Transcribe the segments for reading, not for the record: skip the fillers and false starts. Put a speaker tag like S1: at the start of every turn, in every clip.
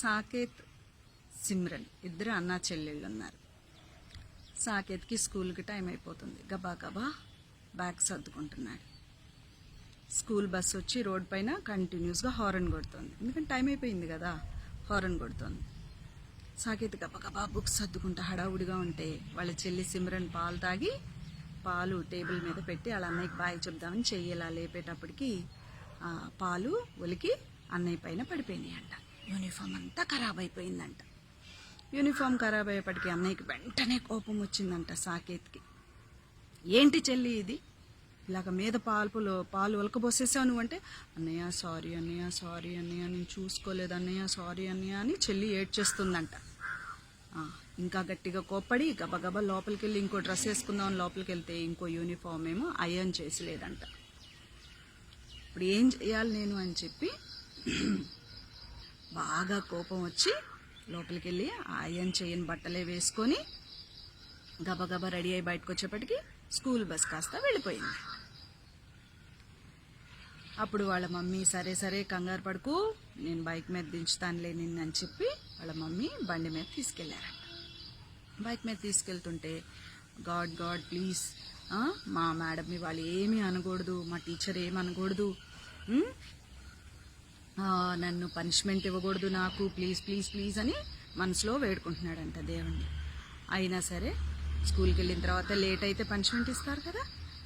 S1: సాకేత్, సిమ్రన్ ఇద్దరు అన్నా చెల్లెళ్ళు ఉన్నారు. సాకేత్కి స్కూల్కి టైం అయిపోతుంది. గబా గబా బ్యాగ్ సర్దుకుంటున్నాడు. స్కూల్ బస్ వచ్చి రోడ్ పైన కంటిన్యూస్గా హారన్ కొడుతుంది. ఎందుకంటే టైం అయిపోయింది కదా, హారన్ కొడుతుంది. సాకేత్ గబగబా బుక్స్ సర్దుకుంటా హడావుడిగా ఉంటే వాళ్ళ చెల్లి సిమ్రన్ పాలు తాగి పాలు టేబుల్ మీద పెట్టి వాళ్ళ అన్నయ్యకి బాయ్ చెప్దామని చెయ్యేలా లేపేటప్పటికి పాలు ఒలికి అన్నయ్య పైన పడిపోయినాయి అంట. యూనిఫామ్ అంతా ఖరాబ్ అయిపోయిందంట. యూనిఫామ్ ఖరాబ్ అయ్యేపటికి అన్నయ్యకి వెంటనే కోపం వచ్చిందంట సాకేత్కి. ఏంటి చెల్లి ఇది, ఇలాగ మీద పాలు ఒలకబోసేసావు నువ్వంటే, అన్నయ్య సారీ అన్నయ్య, సారీ అన్నయ్య, నేను చూసుకోలేదు అన్నయ్య, సారీ అన్నయ్య అని చెల్లి ఏడ్చేస్తుందంట. ఇంకా గట్టిగా కోప్పడి గబగబా లోపలికి వెళ్ళి ఇంకో డ్రెస్ వేసుకుందామని లోపలికి వెళ్తే ఇంకో యూనిఫామ్ ఏమో అయర్న్ చేసలేదంట. ఇప్పుడు ఏం చేయాలి నేను అని చెప్పి బాగా కోపం వచ్చి లోపలికి వెళ్ళి అయర్న్ చేయని బట్టలే వేసుకొని గబగబా రెడీ అయ్యి బయటకు వచ్చేప్పటికి స్కూల్ బస్ కాస్త వెళ్ళిపోయింది. అప్పుడు వాళ్ళ మమ్మీ సరే సరే కంగారు పడుకు, నేను బైక్ మీద దించుతానులే నిన్ను అని చెప్పి వాళ్ళ మమ్మీ బండి మీద తీసుకెళ్లారంట. బైక్ మీద తీసుకెళ్తుంటే గాడ్ గాడ్ ప్లీజ్ మా మేడం వాళ్ళు ఏమీ అనకూడదు, మా టీచర్ ఏమి అనకూడదు, నన్ను పనిష్మెంట్ ఇవ్వకూడదు నాకు, ప్లీజ్ ప్లీజ్ ప్లీజ్ అని మనసులో వేడుకుంటున్నాడంట దేవుణ్ణి. అయినా సరే స్కూల్కి వెళ్ళిన తర్వాత లేట్ అయితే పనిష్మెంట్ ఇస్తారు కదా,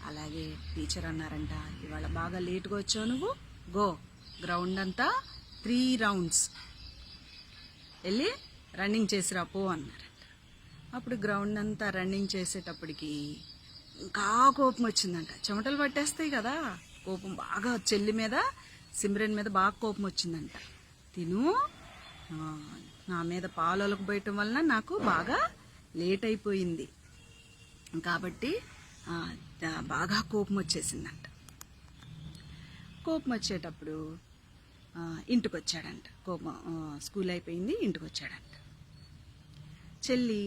S1: అలాగే టీచర్ అన్నారంట, ఇవాళ బాగా లేట్గా వచ్చావు నువ్వు, గో గ్రౌండ్ అంతా 3 రౌండ్స్ వెళ్ళి రన్నింగ్ చేసిరా పో అన్నారంట. అప్పుడు గ్రౌండ్ అంతా రన్నింగ్ చేసేటప్పటికి ఇంకా కోపం వచ్చిందంట. చెమటలు పట్టేస్తాయి కదా, కోపం బాగా చెల్లి మీద సిమ్రన్ మీద బాగా కోపం వచ్చిందంట. తిను నా మీద పాలలకు పోయటం వలన నాకు బాగా లేట్ అయిపోయింది కాబట్టి బాగా కోపం వచ్చేసిందంట. కోపం వచ్చేటప్పుడు ఇంటికి వచ్చాడంట. కోపం స్కూల్ అయిపోయింది, ఇంటికి వచ్చాడంట. చెల్లి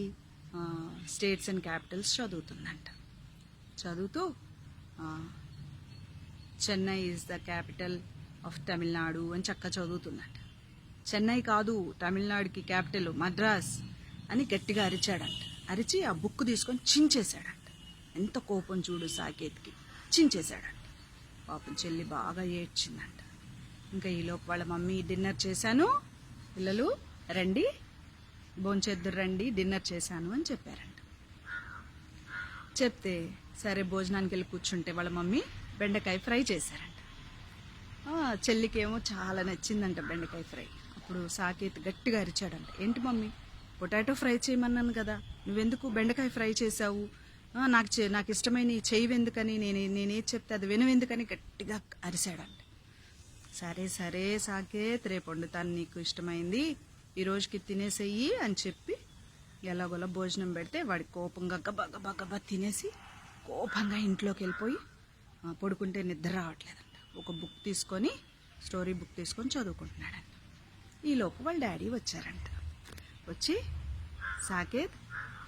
S1: స్టేట్స్ అండ్ క్యాపిటల్స్ చదువుతుందంట. చదువుతూ Chennai is the capital of Tamil Nadu అని చక్కగా చదువుతుందంట. చెన్నై కాదు, తమిళనాడుకి క్యాపిటల్ మద్రాస్ అని గట్టిగా అరిచాడంట. అరిచి ఆ బుక్ తీసుకొని చించేశాడంట. ఎంత కోపం చూడు సాకేత్కి, చించేశాడంట. పాపం చెల్లి బాగా ఏడ్చిందంట. ఇంకా ఈలోపు వాళ్ళ మమ్మీ డిన్నర్ చేశాను, పిల్లలు రండి భోంచేద్దురు రండి, డిన్నర్ చేశాను అని చెప్పారంట. చెప్తే సరే భోజనానికి వెళ్ళి కూర్చుంటే వాళ్ళ మమ్మీ బెండకాయ ఫ్రై చేశారంట. చెల్లికి ఏమో చాలా నచ్చిందంట బెండకాయ ఫ్రై. అప్పుడు సాకేత్ గట్టిగా అరిచాడంట, ఏంటి మమ్మీ పొటాటో ఫ్రై చేయమన్నాను కదా, నువ్వెందుకు బెండకాయ ఫ్రై చేసావు, నాకు ఇష్టమైన చెయ్యవెందుకని, నేనేది చెప్తే అది వినవెందుకని గట్టిగా అరిశాడంట. సరే సరే సాకేత్, రేపు వండుతాను నీకు ఇష్టమైంది, ఈ రోజుకి తినేసేయి అని చెప్పి ఎలాగోలా భోజనం పెడితే వాడి కోపంగా గబా గబా తినేసి కోపంగా ఇంట్లోకి వెళ్ళిపోయి పడుకుంటే నిద్ర రావట్లేదంట. ఒక బుక్ తీసుకొని స్టోరీ బుక్ తీసుకొని చదువుకుంటున్నాడంట. ఈలోపు వాళ్ళ డాడీ వచ్చారంట. వచ్చి సాకేత్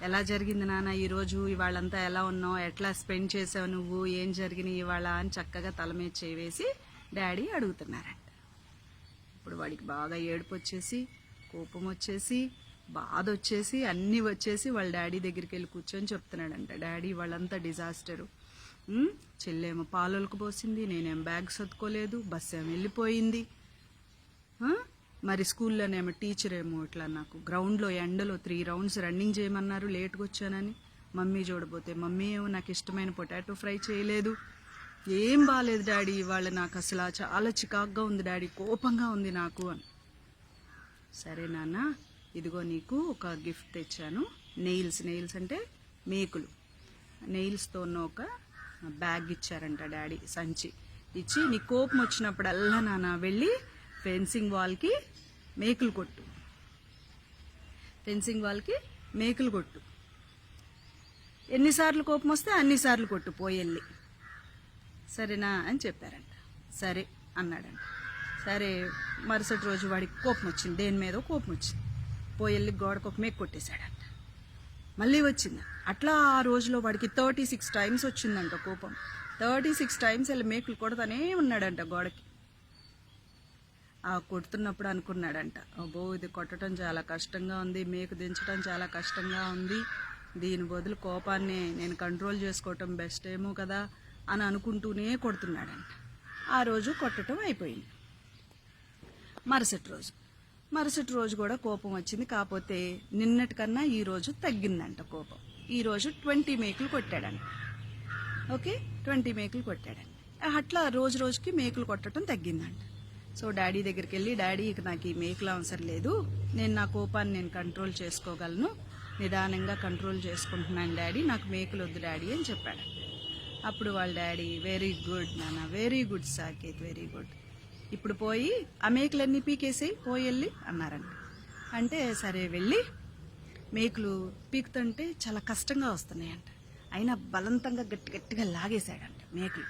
S1: ఎలా జరిగింది నాన్న ఈరోజు, ఇవాళంతా ఎలా ఉన్నావు, ఎట్లా స్పెండ్ చేసావు నువ్వు, ఏం జరిగినాయి ఇవాళ అని చక్కగా తల మీద చేవేసి డాడీ అడుగుతున్నారంట. ఇప్పుడు వాడికి బాగా ఏడుపు వచ్చేసి, కోపం వచ్చేసి, బాధ వచ్చేసి, అన్నీ వచ్చేసి వాళ్ళ డాడీ దగ్గరికి వెళ్ళి కూర్చొని చెప్తున్నాడంట, డాడీ వాళ్ళంతా డిజాస్టరు, చెల్లేమో పాలలకు పోసింది, నేనేం బ్యాగ్ సర్దుకోలేదు, బస్సు ఏమో వెళ్ళిపోయింది, మరి స్కూల్లోనేమో టీచర్ ఏమో ఇట్లా నాకు గ్రౌండ్లో ఎండలో 3 రౌండ్స్ రన్నింగ్ చేయమన్నారు, లేట్గా వచ్చానని మమ్మీ చూడబోతే మమ్మీ ఏమో నాకు ఇష్టమైన పొటాటో ఫ్రై చేయలేదు, ఏం బాగాలేదు డాడీ ఇవాళ నాకు అసలు చాలా చికాగ్గా ఉంది డాడీ, కోపంగా ఉంది నాకు అని. సరే నాన్న ఇదిగో నీకు ఒక గిఫ్ట్ తెచ్చాను, నెయిల్స్ అంటే మేకులు, నెయిల్స్తో ఉన్న ఒక బ్యాగ్ ఇచ్చారంట డాడీ, సంచి ఇచ్చి, నీ కోపం వచ్చినప్పుడల్లా నాన్న వెళ్ళి ఫెన్సింగ్ వాల్కి మేకులు కొట్టు, ఫెన్సింగ్ వాల్కి మేకులు కొట్టు, ఎన్నిసార్లు కోపం వస్తే అన్నిసార్లు కొట్టు పోయెళ్ళి, సరేనా అని చెప్పారంట. సరే అన్నాడంట. సరే మరుసటి రోజు వాడికి కోపం వచ్చింది, దేని మీదో కోపం వచ్చింది, పోయెళ్ళి గోడకు ఒక మేకు కొట్టేశాడంట. మళ్ళీ వచ్చింది. అట్లా ఆ రోజులో వాడికి 36 టైమ్స్ వచ్చిందంట కోపం. 36 టైమ్స్ వెళ్ళి మేకులు కొడతానే ఉన్నాడంట గోడకి. ఆ కొడుతున్నప్పుడు అనుకున్నాడంట, అబ్బో ఇది కొట్టడం చాలా కష్టంగా ఉంది, మేకు దించడం చాలా కష్టంగా ఉంది, దీని బదులు కోపాన్ని నేను కంట్రోల్ చేసుకోవటం బెస్ట్ ఏమో కదా అని అనుకుంటూనే కొడుతున్నాడంట. ఆ రోజు కొట్టడం అయిపోయింది. మరుసటి రోజు కూడా కోపం వచ్చింది. కాకపోతే నిన్నటికన్నా ఈ రోజు తగ్గిందంట కోపం. ఈ రోజు 20 మేకులు కొట్టాడంట. ఓకే, 20 మేకులు కొట్టాడంట. అట్లా రోజు రోజుకి మేకులు కొట్టడం తగ్గిందంట. సో డాడీ దగ్గరికి వెళ్ళి, డాడీ ఇక నాకు ఈ మేకులు అవసరం లేదు, నేను నా కోపాన్ని నేను కంట్రోల్ చేసుకోగలను, నిదానంగా కంట్రోల్ చేసుకుంటున్నాను డాడీ, నాకు మేకులు వద్దు డాడీ అని చెప్పాడు. అప్పుడు వాళ్ళ డాడీ, వెరీ గుడ్ నాన్న, very good Saketh, very good, ఇప్పుడు పోయి ఆ మేకులన్నీ పీకేసేయి పోయి వెళ్ళి అన్నారంట. అంటే సరే వెళ్ళి మేకులు పీకుతుంటే చాలా కష్టంగా వస్తున్నాయంట. అయినా బలవంతంగా గట్టిగా లాగేశాడంట. మేకులు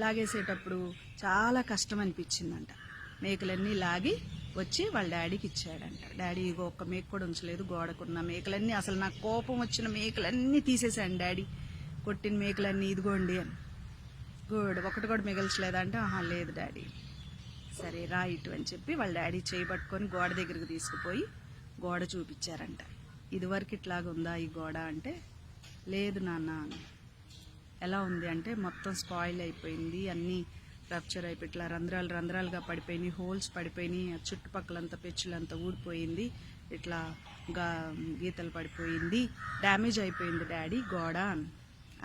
S1: లాగేసేటప్పుడు చాలా కష్టం అనిపించిందంట. మేకులన్నీ లాగి వచ్చి వాళ్ళ డాడీకి ఇచ్చాడంట. డాడీ ఇగో ఒక్క మేకు కూడా ఉంచలేదు, గోడకున్న మేకులన్నీ, అసలు నాకు కోపం వచ్చిన మేకులన్నీ తీసేశాను డాడీ, కొట్టిన మేకులన్నీ ఇదిగోండి అని. గుడ్, ఒకటి కూడా మిగల్చలేదంటే, ఆహా లేదు డాడీ. సరే రా ఇటు అని చెప్పి వాళ్ళ డాడీ చేయి పట్టుకొని గోడ దగ్గరికి తీసుకుపోయి గోడ చూపించారంట. ఇదివరకు ఇట్లాగా ఉందా ఈ గోడ అంటే, లేదు నాన్న. ఎలా ఉంది అంటే మొత్తం స్పాయిల్ అయిపోయింది, అన్నీ రప్చర్ అయిపోయి ఇట్లా రంధ్రాలుగా పడిపోయినాయి, హోల్స్ పడిపోయినాయి, చుట్టుపక్కలంతా పెచ్చులంతా ఊడిపోయింది, ఇట్లా గీతలు పడిపోయింది, డ్యామేజ్ అయిపోయింది డాడీ గోడ.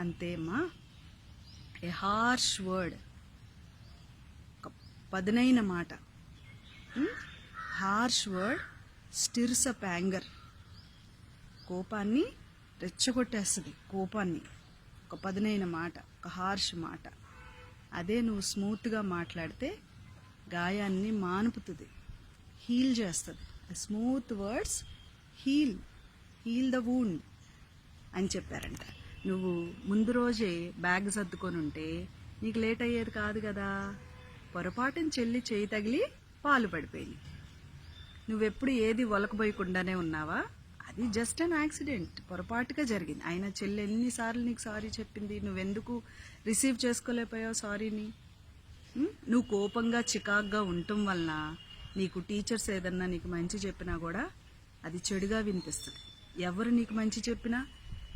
S1: అంతేమ్మా, ఏ హార్ష్ వర్డ్, ఒక పదునైన మాట, harsh word stirs up anger, కోపాన్ని రెచ్చగొట్టేస్తుంది. కోపాన్ని ఒక పదునైన మాట, ఒక హార్ష్ మాట, అదే నువ్వు స్మూత్గా మాట్లాడితే గాయాన్ని మానుపుతుంది, హీల్ చేస్తుంది. Smooth words heal the wound అని చెప్పారంట. నువ్వు ముందు రోజే బ్యాగ్ సర్దుకొని ఉంటే నీకు లేట్ అయ్యేది కాదు కదా. పొరపాటున చెల్లి చేయి తగిలి పాలు పడిపోయింది, నువ్వెప్పుడు ఏది ఒలకబోయకుండానే ఉన్నావా? అది జస్ట్ అన్ యాక్సిడెంట్, పొరపాటుగా జరిగింది. అయినా చెల్లి ఎన్నిసార్లు నీకు సారీ చెప్పింది, నువ్వెందుకు రిసీవ్ చేసుకోలేకపోయావు సారీని? నువ్వు కోపంగా చికాగ్గా ఉండటం వలన నీకు టీచర్స్ ఏదన్నా నీకు మంచి చెప్పినా కూడా అది చెడుగా వినిపిస్తుంది. ఎవరు నీకు మంచి చెప్పినా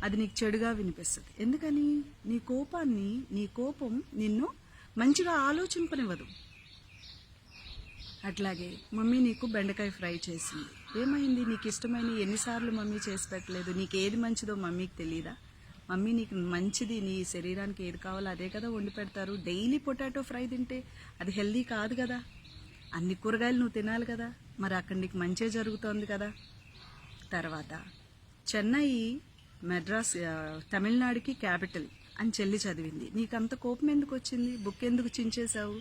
S1: అది నీకు చెడుగా వినిపిస్తుంది. ఎందుకని? నీ కోపం నిన్ను మంచిగా ఆలోచింపనివ్వదు. అట్లాగే మమ్మీ నీకు బెండకాయ ఫ్రై చేసింది, ఏమైంది? నీకు ఇష్టమైన ఎన్నిసార్లు మమ్మీ చేసి పెట్టలేదు, నీకు ఏది మంచిదో మమ్మీకి తెలియదా? మమ్మీ నీకు మంచిది, నీ శరీరానికి ఏది కావాలో అదే కదా వండి పెడతారు. డైలీ పొటాటో ఫ్రై తింటే అది హెల్దీ కాదు కదా, అన్ని కూరగాయలు నువ్వు తినాలి కదా, మరి అక్కడ నీకు మంచే జరుగుతోంది కదా. తర్వాత చెన్నై మెడ్రాస్ తమిళనాడుకి క్యాపిటల్ అని చెల్లి చదివింది, నీకంత కోపం ఎందుకు వచ్చింది? బుక్ ఎందుకు చించేశావు?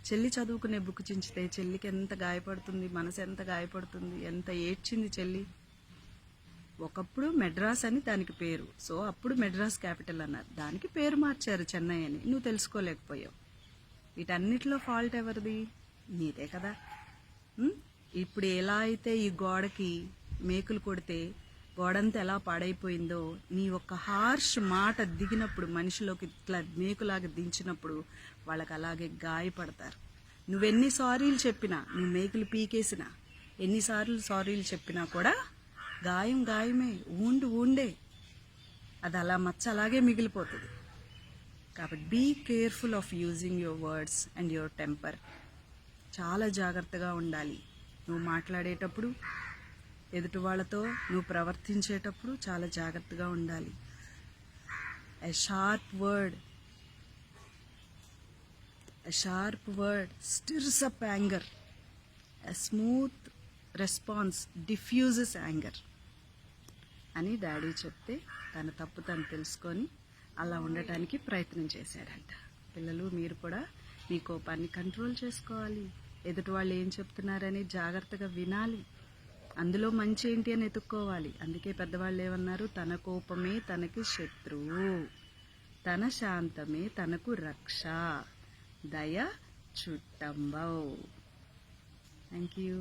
S1: చెల్లి చదువుకునే బుక్ చించితే చెల్లికి ఎంత గాయపడుతుంది, మనసు ఎంత గాయపడుతుంది, ఎంత ఏడ్చింది చెల్లి. ఒకప్పుడు మెడ్రాస్ అని దానికి పేరు, సో అప్పుడు మెడ్రాస్ క్యాపిటల్ అన్నారు, దానికి పేరు మార్చారు చెన్నై అని, నువ్వు తెలుసుకోలేకపోయావు. వీటన్నిటిలో ఫాల్ట్ ఎవరిది? నీదే కదా. ఇప్పుడు ఎలా అయితే ఈ గోడకి మేకులు కొడితే గోడంతా ఎలా పాడైపోయిందో, నీ ఒక్క హార్ష్ మాట దిగినప్పుడు మనిషిలోకి ఇట్లా మేకులాగా దించినప్పుడు వాళ్ళకి అలాగే గాయపడతారు. నువ్వెన్ని సారీలు చెప్పినా, నువ్వు మేకులు పీకేసినా, ఎన్నిసార్లు సారీలు చెప్పినా కూడా గాయమే, ఊండే, అది అలా మచ్చ అలాగే మిగిలిపోతుంది. కాబట్టి be careful of using your words and your temper. చాలా జాగ్రత్తగా ఉండాలి. నువ్వు మాట్లాడేటప్పుడు, ఎదుటి వాళ్ళతో నువ్వు ప్రవర్తించేటప్పుడు చాలా జాగ్రత్తగా ఉండాలి. A sharp word stirs up anger. A smooth response diffuses anger అని డాడీ చెప్తే తన తప్పు తను తెలుసుకొని అలా ఉండటానికి ప్రయత్నం చేశాడంట. పిల్లలు, మీరు కూడా మీ కోపాన్ని కంట్రోల్ చేసుకోవాలి. ఎదుటి వాళ్ళు ఏం చెప్తున్నారని జాగ్రత్తగా వినాలి, అందులో మంచి ఏంటి అని ఎత్తుక్కోవాలి. అందుకే పెద్దవాళ్ళు ఏమన్నారు? తన కోపమే తనకి శత్రువు, తన శాంతమే తనకు రక్ష, దయ చుట్టంబౌ. Thank you.